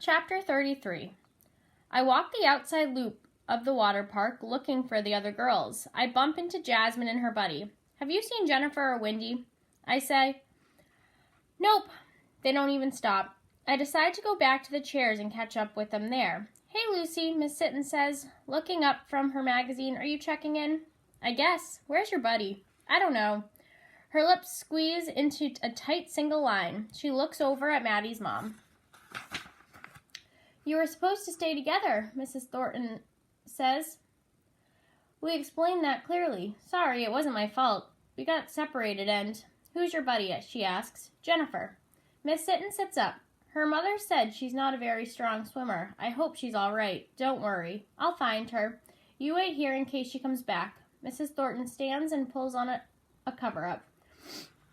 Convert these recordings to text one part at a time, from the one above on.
Chapter 33. I walk the outside loop of the water park looking for the other girls. I bump into Jasmine and her buddy. Have you seen Jennifer or Wendy? I say. Nope. They don't even stop. I decide to go back to the chairs and catch up with them there. Hey, Lucy, Miss Sitton says, looking up from her magazine. Are you checking in? I guess. Where's your buddy? I don't know. Her lips squeeze into a tight single line. She looks over at Maddie's mom. You were supposed to stay together, Mrs. Thornton says. We explained that clearly. Sorry, it wasn't my fault. We got separated and... Who's your buddy? She asks. Jennifer. Miss Sitton sits up. Her mother said she's not a very strong swimmer. I hope she's all right. Don't worry. I'll find her. You wait here in case she comes back. Mrs. Thornton stands and pulls on a cover-up.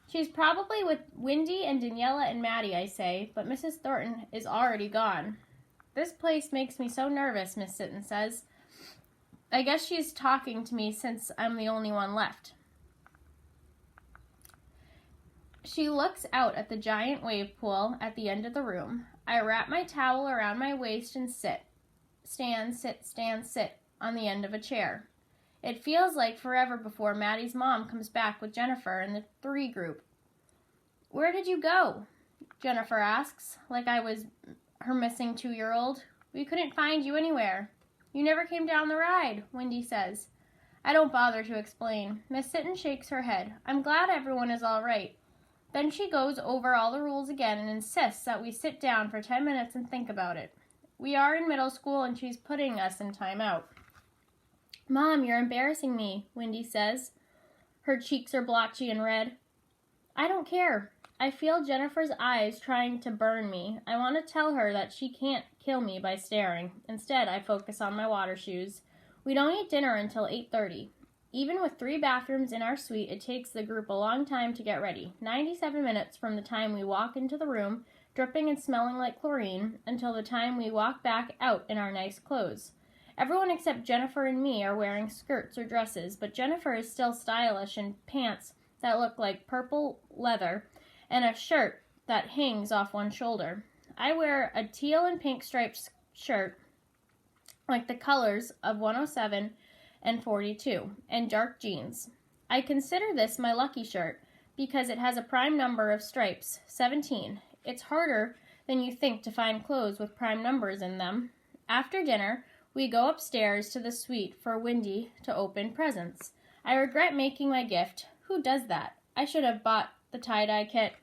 She's probably with Wendy and Daniela and Maddie, I say, but Mrs. Thornton is already gone. This place makes me so nervous, Miss Sitton says. I guess she's talking to me since I'm the only one left. She looks out at the giant wave pool at the end of the room. I wrap my towel around my waist and sit. Stand, sit on the end of a chair. It feels like forever before Maddie's mom comes back with Jennifer and the three group. Where did you go? Jennifer asks, like I was her missing 2-year-old. We couldn't find you anywhere. You never came down the ride, Wendy says. I don't bother to explain. Miss Sitton shakes her head. I'm glad everyone is all right. Then she goes over all the rules again and insists that we sit down for 10 minutes and think about it. We are in middle school and she's putting us in timeout. Mom, you're embarrassing me, Wendy says. Her cheeks are blotchy and red. I don't care. I feel Jennifer's eyes trying to burn me. I want to tell her that she can't kill me by staring. Instead, I focus on my water shoes. We don't eat dinner until 8:30. Even with 3 bathrooms in our suite, it takes the group a long time to get ready. 97 minutes from the time we walk into the room, dripping and smelling like chlorine, until the time we walk back out in our nice clothes. Everyone except Jennifer and me are wearing skirts or dresses, but Jennifer is still stylish in pants that look like purple leather and a shirt that hangs off one shoulder. I wear a teal and pink striped shirt like the colors of 107 and 42, and dark jeans. I consider this my lucky shirt because it has a prime number of stripes, 17. It's harder than you think to find clothes with prime numbers in them. After dinner, we go upstairs to the suite for Wendy to open presents. I regret making my gift. Who does that? I should have bought the tie-dye kit.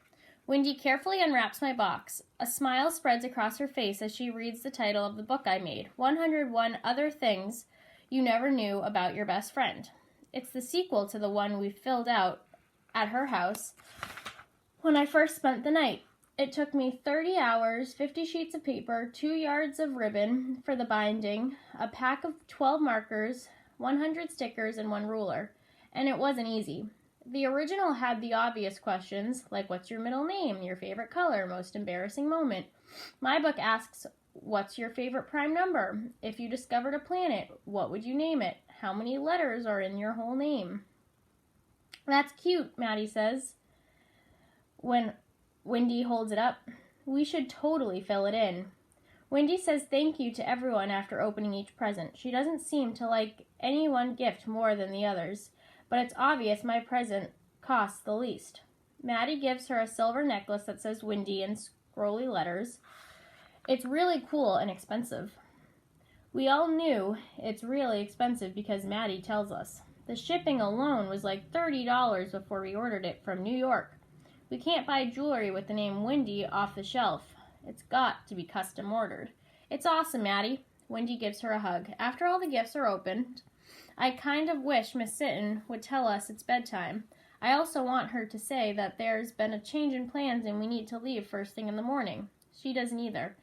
Wendy carefully unwraps my box. A smile spreads across her face as she reads the title of the book I made, 101 Other Things You Never Knew About Your Best Friend. It's the sequel to the one we filled out at her house when I first spent the night. It took me 30 hours, 50 sheets of paper, 2 yards of ribbon for the binding, a pack of 12 markers, 100 stickers, and 1 ruler. And it wasn't easy. The original had the obvious questions, like what's your middle name, your favorite color, most embarrassing moment. My book asks, what's your favorite prime number? If you discovered a planet, what would you name it? How many letters are in your whole name? That's cute, Maddie says. When Wendy holds it up, we should totally fill it in. Wendy says thank you to everyone after opening each present. She doesn't seem to like any one gift more than the others, but it's obvious my present costs the least. Maddie gives her a silver necklace that says Wendy in scrolly letters. It's really cool and expensive. We all knew it's really expensive because Maddie tells us. The shipping alone was like $30 before we ordered it from New York. We can't buy jewelry with the name Wendy off the shelf. It's got to be custom ordered. It's awesome, Maddie. Wendy gives her a hug. After all the gifts are opened, I kind of wish Miss Sitton would tell us it's bedtime. I also want her to say that there's been a change in plans and we need to leave first thing in the morning. She doesn't either.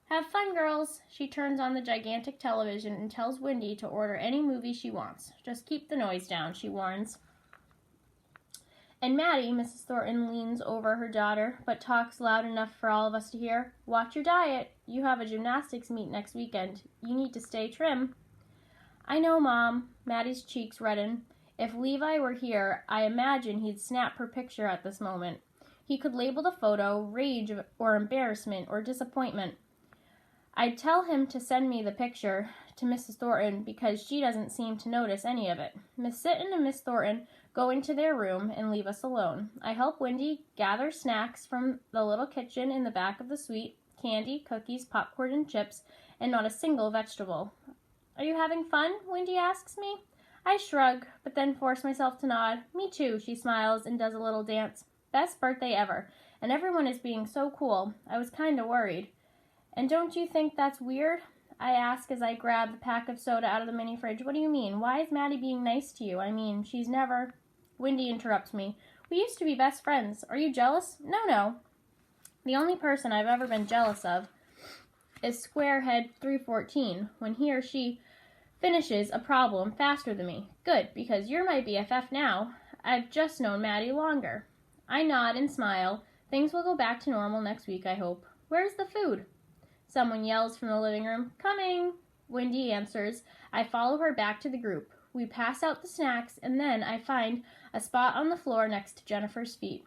Have fun, girls. She turns on the gigantic television and tells Wendy to order any movie she wants. Just keep the noise down, she warns. And Maddie, Mrs. Thornton leans over her daughter, but talks loud enough for all of us to hear. Watch your diet. You have a gymnastics meet next weekend. You need to stay trim. I know, Mom. Maddie's cheeks redden. If Levi were here, I imagine he'd snap her picture at this moment. He could label the photo rage or embarrassment or disappointment. I tell him to send me the picture to Mrs. Thornton because she doesn't seem to notice any of it. Miss Sitton and Miss Thornton go into their room and leave us alone. I help Wendy gather snacks from the little kitchen in the back of the suite, candy, cookies, popcorn, and chips, and not a single vegetable. Are you having fun? Wendy asks me. I shrug, but then force myself to nod. Me too, she smiles and does a little dance. Best birthday ever, and everyone is being so cool. I was kind of worried. And don't you think that's weird? I ask as I grab the pack of soda out of the mini fridge. What do you mean? Why is Maddie being nice to you? I mean, she's never... Wendy interrupts me. We used to be best friends. Are you jealous? No. The only person I've ever been jealous of is Squarehead 314 when he or she finishes a problem faster than me. Good, because you're my BFF now. I've just known Maddie longer. I nod and smile. Things will go back to normal next week, I hope. Where's the food? Someone yells from the living room. Coming! Wendy answers. I follow her back to the group. We pass out the snacks, and then I find a spot on the floor next to Jennifer's feet.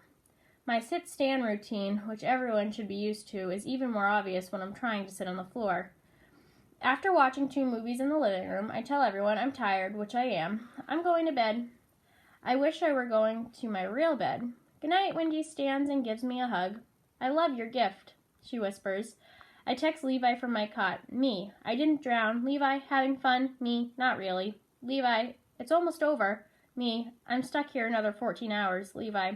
My sit-stand routine, which everyone should be used to, is even more obvious when I'm trying to sit on the floor. After watching 2 movies in the living room, I tell everyone I'm tired, which I am. I'm going to bed. I wish I were going to my real bed. Good night, Wendy stands and gives me a hug. I love your gift, she whispers. I text Levi from my cot. Me, I didn't drown. Levi, having fun? Me, not really. Levi, it's almost over. Me, I'm stuck here another 14 hours. Levi,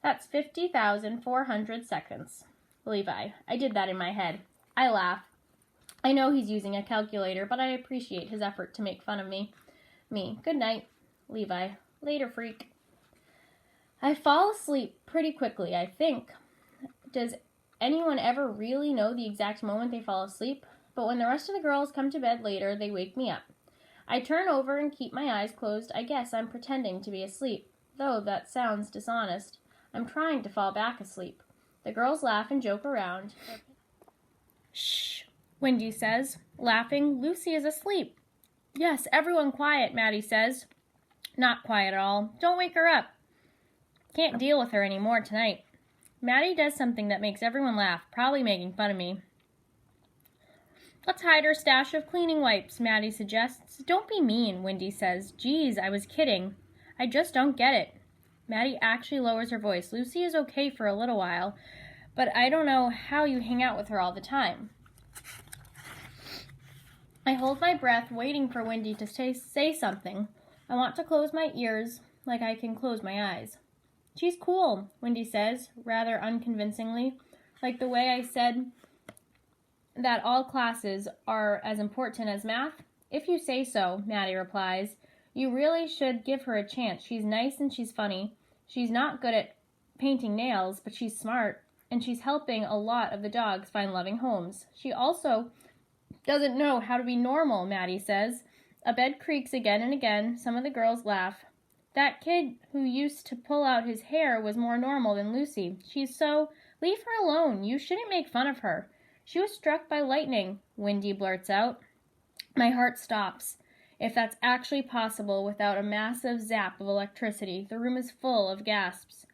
that's 50,400 seconds. Levi, I did that in my head. I laugh. I know he's using a calculator, but I appreciate his effort to make fun of me. Me, good night. Levi, later, freak. I fall asleep pretty quickly, I think. Does anyone ever really know the exact moment they fall asleep? But when the rest of the girls come to bed later, they wake me up. I turn over and keep my eyes closed. I guess I'm pretending to be asleep, though that sounds dishonest. I'm trying to fall back asleep. The girls laugh and joke around. Shh, Wendy says, laughing. Lucy is asleep. Yes, everyone quiet, Maddie says. Not quiet at all. Don't wake her up. Can't deal with her anymore tonight. Maddie does something that makes everyone laugh, probably making fun of me. Let's hide her stash of cleaning wipes, Maddie suggests. Don't be mean, Wendy says. Geez, I was kidding. I just don't get it. Maddie actually lowers her voice. Lucy is okay for a little while, but I don't know how you hang out with her all the time. I hold my breath, waiting for Wendy to say something. I want to close my ears like I can close my eyes. She's cool, Wendy says, rather unconvincingly, like the way I said that all classes are as important as math. If you say so, Maddie replies. You really should give her a chance. She's nice and she's funny. She's not good at painting nails, but she's smart, and she's helping a lot of the dogs find loving homes. She also doesn't know how to be normal, Maddie says. A bed creaks again and again. Some of the girls laugh. That kid who used to pull out his hair was more normal than Lucy. She's so... Leave her alone. You shouldn't make fun of her. She was struck by lightning, Wendy blurts out. My heart stops. If that's actually possible without a massive zap of electricity, the room is full of gasps.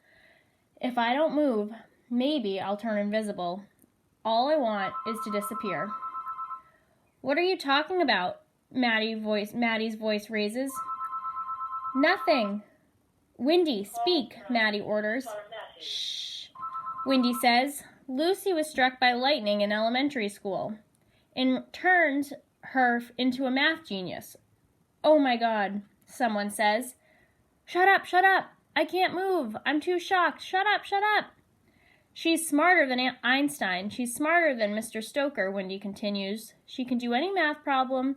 If I don't move, maybe I'll turn invisible. All I want is to disappear. What are you talking about? Maddie's voice raises. Nothing. Wendy, speak, Maddie orders. Shh, Wendy says. Lucy was struck by lightning in elementary school and turned her into a math genius. Oh my God, someone says. Shut up, I can't move. I'm too shocked. Shut up. She's smarter than Einstein. She's smarter than Mr. Stoker, Wendy continues. She can do any math problem.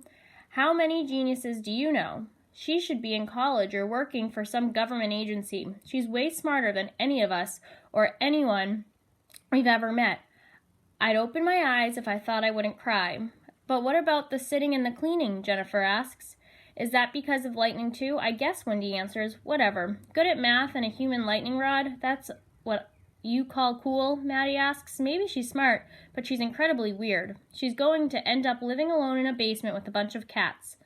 How many geniuses do you know? She should be in college or working for some government agency. She's way smarter than any of us or anyone we've ever met. I'd open my eyes if I thought I wouldn't cry. But what about the sitting and the cleaning, Jennifer asks. Is that because of lightning too? I guess, Wendy answers. Whatever. Good at math and a human lightning rod? That's what you call cool? Maddie asks. Maybe she's smart, but she's incredibly weird. She's going to end up living alone in a basement with a bunch of cats.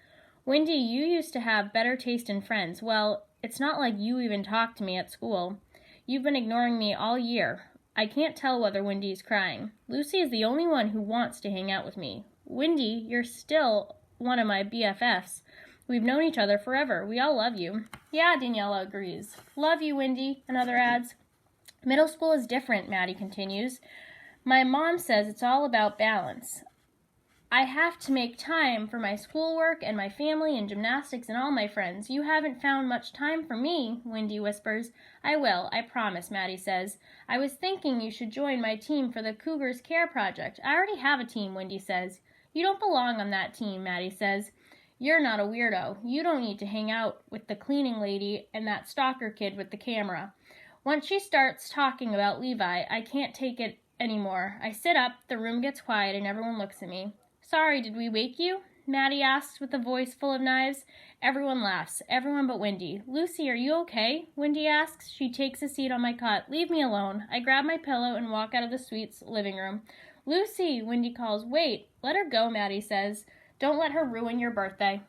Wendy, you used to have better taste in friends. Well, it's not like you even talked to me at school. You've been ignoring me all year. I can't tell whether Wendy's crying. Lucy is the only one who wants to hang out with me. Wendy, you're still one of my BFFs. We've known each other forever. We all love you. Yeah, Daniela agrees. Love you, Wendy, another adds. Middle school is different, Maddie continues. My mom says it's all about balance. I have to make time for my schoolwork and my family and gymnastics and all my friends. You haven't found much time for me, Wendy whispers. I will, I promise, Maddie says. I was thinking you should join my team for the Cougars Care Project. I already have a team, Wendy says. You don't belong on that team, Maddie says. You're not a weirdo. You don't need to hang out with the cleaning lady and that stalker kid with the camera. Once she starts talking about Levi, I can't take it anymore. I sit up, the room gets quiet, and everyone looks at me. Sorry, did we wake you? Maddie asks with a voice full of knives. Everyone laughs, everyone but Wendy. Lucy, are you okay? Wendy asks. She takes a seat on my cot. Leave me alone. I grab my pillow and walk out of the suite's living room. Lucy, Wendy calls. Wait, let her go, Maddie says. Don't let her ruin your birthday.